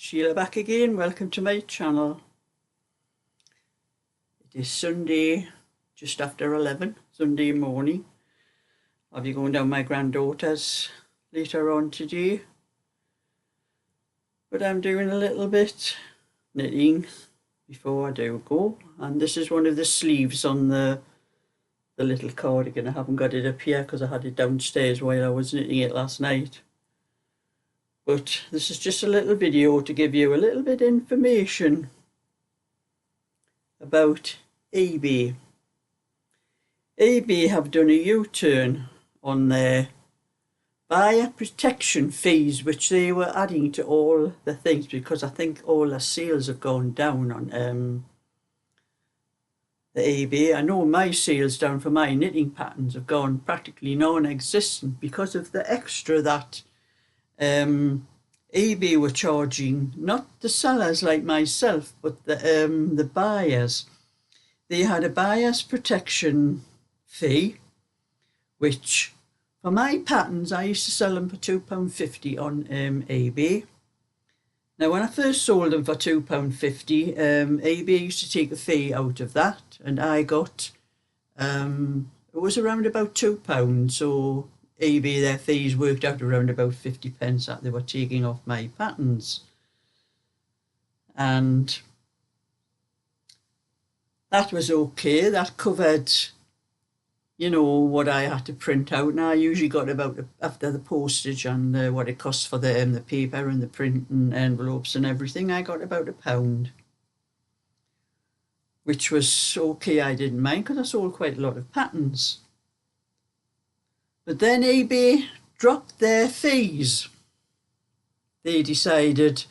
Sheila back again. Welcome to my channel. It is Sunday, just after 11, Sunday morning. I'll be going down my granddaughter's later on today. But I'm doing a little bit knitting before I do go. And this is one of the sleeves on the little cardigan. I haven't got it up here because I had it downstairs while I was knitting it last night. But this is just a little video to give you a little bit of information about eBay. eBay have done a U-turn on their buyer protection fees, which they were adding to all the things, because I think all the sales have gone down on the eBay. I know my sales down for my knitting patterns have gone practically non-existent because of the extra that eBay were charging, not the sellers like myself, but the buyers. They had a buyer's protection fee, which for my patterns I used to sell them for £2.50 on eBay. Now when I first sold them for £2.50, eBay used to take a fee out of that, and I got it was around about £2, so eBay, their fees worked out around about 50p that they were taking off my patterns. And that was okay. That covered, you know, what I had to print out. And I usually got about, after the postage and what it costs for the paper and the print and envelopes and everything, I got about £1, which was okay. I didn't mind because I sold quite a lot of patterns. But then eBay dropped their fees. They decided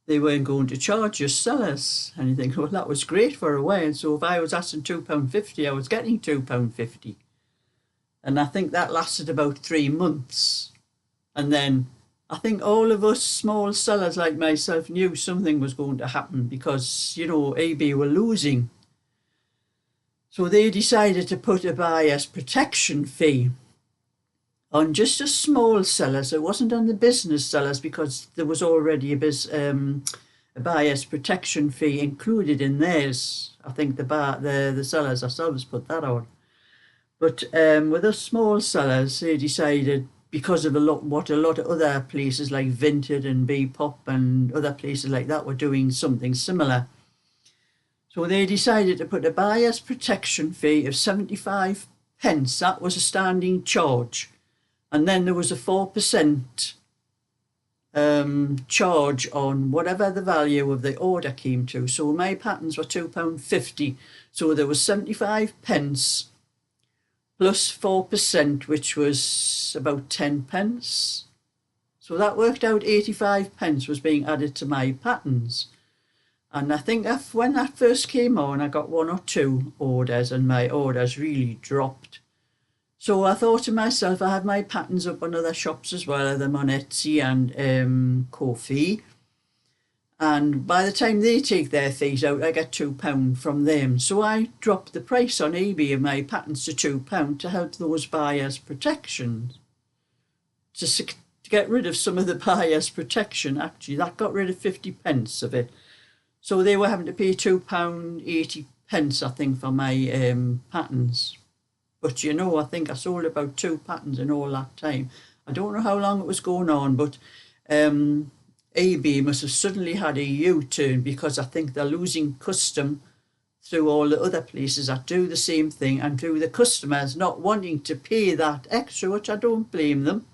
they weren't going to charge us sellers anything. Well, that was great for a while. So if I was asking £2.50, I was getting £2.50. And I think that lasted about 3 months. And then I think all of us small sellers like myself knew something was going to happen because, you know, eBay were losing. So they decided to put a buyer's protection fee on just a small sellers. It wasn't on the business sellers because there was already a buyer's protection fee included in theirs. I think the sellers ourselves put that on. But with the small sellers, they decided, because of what a lot of other places like Vinted and Bpop and other places like that were doing something similar. So they decided to put a buyer's protection fee of 75p. That was a standing charge. And then there was a 4% charge on whatever the value of the order came to. So my patterns were £2.50. So there was 75p plus 4%, which was about 10p. So that worked out 85p was being added to my patterns. And I think when that first came on, I got 1 or 2 orders, and my orders really dropped. So I thought to myself, I have my patterns up on other shops as well. Them on Etsy and Ko-fi. And by the time they take their fees out, I get £2 from them. So I dropped the price on eBay of my patterns to £2 to help those buyers' protection. To get rid of some of the buyers' protection, actually, that got rid of 50p of it. So they were having to pay £2.80, I think, for my patterns. But you know, I think I sold about 2 patterns in all that time. I don't know how long it was going on, but eBay must have suddenly had a U-turn, because I think they're losing custom through all the other places that do the same thing, and through the customers not wanting to pay that extra, which I don't blame them.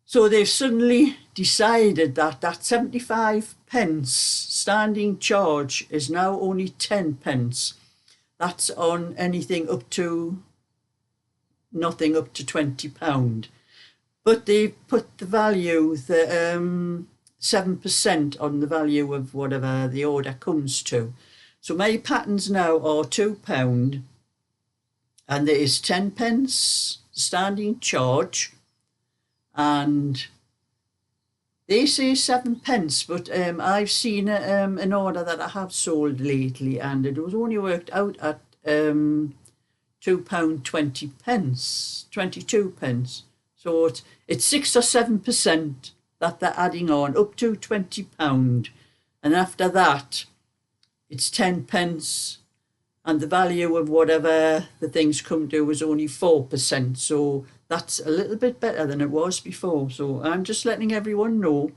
So they've suddenly decided that 75p standing charge is now only 10p. That's on anything up to nothing up to £20. But they put the value, the 7% on the value of whatever the order comes to. So my patterns now are £2, and there is 10p standing charge, and they say 7p, but I've seen an order that I have sold lately, and it was only worked out at £2.20, 22p. So it's 6 or 7% that they're adding on, up to £20. And after that, it's 10 pence. And the value of whatever the things come to was only 4%. So that's a little bit better than it was before. So I'm just letting everyone know,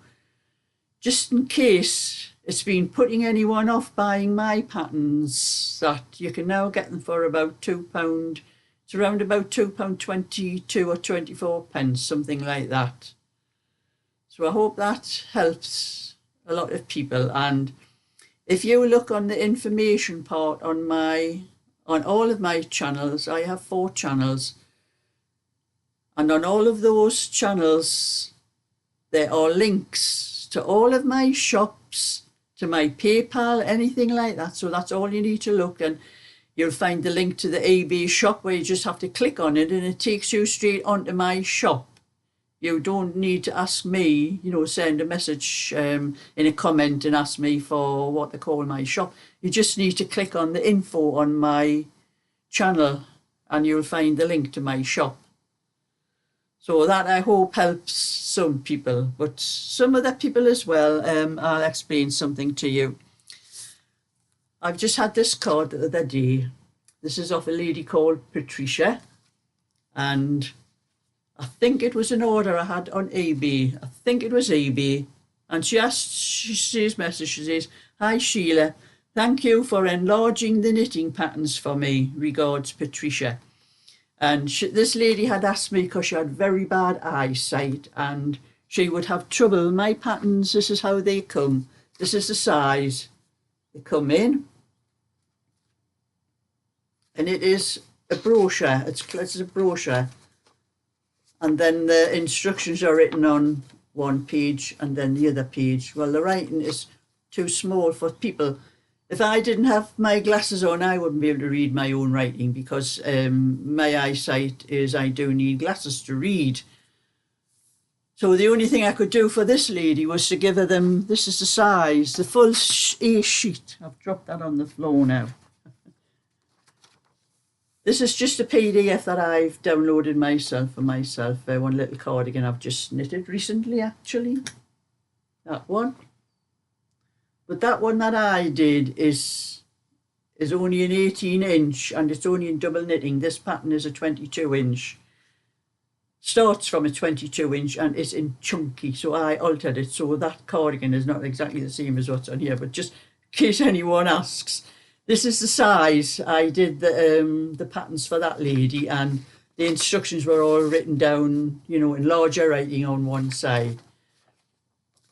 just in case it's been putting anyone off buying my patterns, that you can now get them for about £2. It's around about £2.22 or 24 pence, something like that. So I hope that helps a lot of people. And if you look on the information part on all of my channels, I have 4 channels, and on all of those channels there are links to all of my shops, to my PayPal, anything like that. So that's all you need to look, and you'll find the link to the eBay shop where you just have to click on it and it takes you straight onto my shop. You don't need to ask me, send a message in a comment and ask me for what they call my shop. You just need to click on the info on my channel and you'll find the link to my shop. So that, I hope, helps some people, but some other people as well. I'll explain something to you. I've just had this card the other day. This is off a lady called Patricia, and I think it was an order I had on eBay. I think it was eBay. And she says, "Hi Sheila, thank you for enlarging the knitting patterns for me. Regards, Patricia." And this lady had asked me because she had very bad eyesight and she would have trouble. My patterns, this is how they come. This is the size they come in. And it is a brochure. It's a brochure. And then the instructions are written on one page and then the other page. Well, the writing is too small for people. If I didn't have my glasses on, I wouldn't be able to read my own writing, because my eyesight is, I do need glasses to read. So the only thing I could do for this lady was to give her them, this is the size, the full A sheet. I've dropped that on the floor now. This is just a PDF that I've downloaded myself for myself. One little cardigan I've just knitted recently, actually. That one. But that one that I did is only an 18-inch and it's only in double knitting. This pattern is a 22-inch. Starts from a 22-inch and it's in chunky. So I altered it. So that cardigan is not exactly the same as what's on here. But just in case anyone asks, this is the size. I did the patterns for that lady, and the instructions were all written down, in larger writing on one side.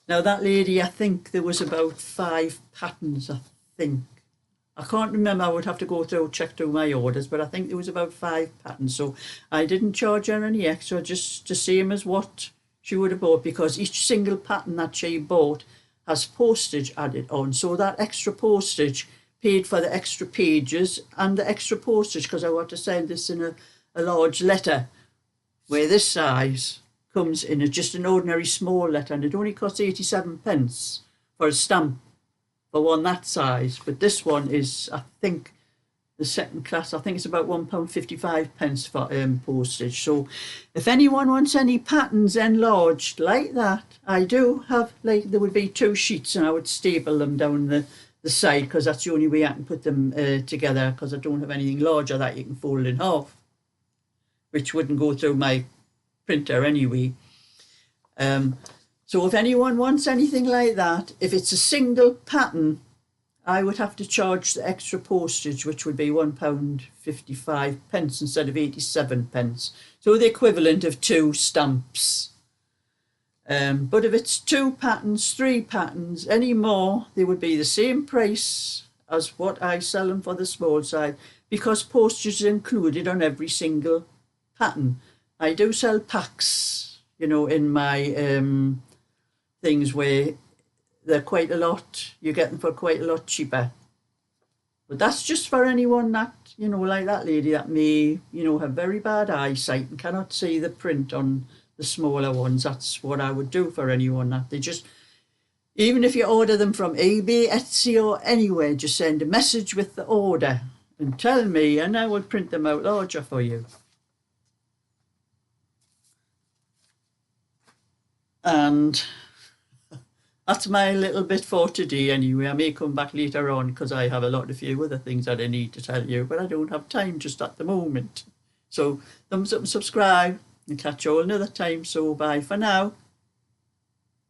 Now that lady, I think there was about 5 patterns, I think. I can't remember, I would have to go through, check through my orders, but I think there was about 5 patterns. So I didn't charge her any extra, just the same as what she would have bought, because each single pattern that she bought has postage added on. So that extra postage paid for the extra pages and the extra postage, because I want to send this in a large letter, where this size comes in just an ordinary small letter, and it only costs 87 pence for a stamp for one that size. But this one is, I think, the second class. I think it's about £1.55 for postage. So if anyone wants any patterns enlarged like that, I do have, there would be 2 sheets and I would staple them down the side, because that's the only way I can put them together, because I don't have anything larger that you can fold in half, which wouldn't go through my printer anyway. So if anyone wants anything like that, if it's a single pattern, I would have to charge the extra postage, which would be £1.55 instead of 87 pence. So the equivalent of 2 stamps. But if it's 2 patterns, 3 patterns, any more, they would be the same price as what I sell them for the small side, because postage is included on every single pattern. I do sell packs, in my things where they're quite a lot, you get them for quite a lot cheaper. But that's just for anyone that, like that lady that may, have very bad eyesight and cannot see the print on the smaller ones. That's what I would do for anyone that they just, even if you order them from eBay, Etsy or anywhere, just send a message with the order and tell me, and I will print them out larger for you. And that's my little bit for today anyway. I may come back later on because I have a lot of few other things that I need to tell you, but I don't have time just at the moment. So thumbs up and subscribe, and catch you all another time. So bye for now.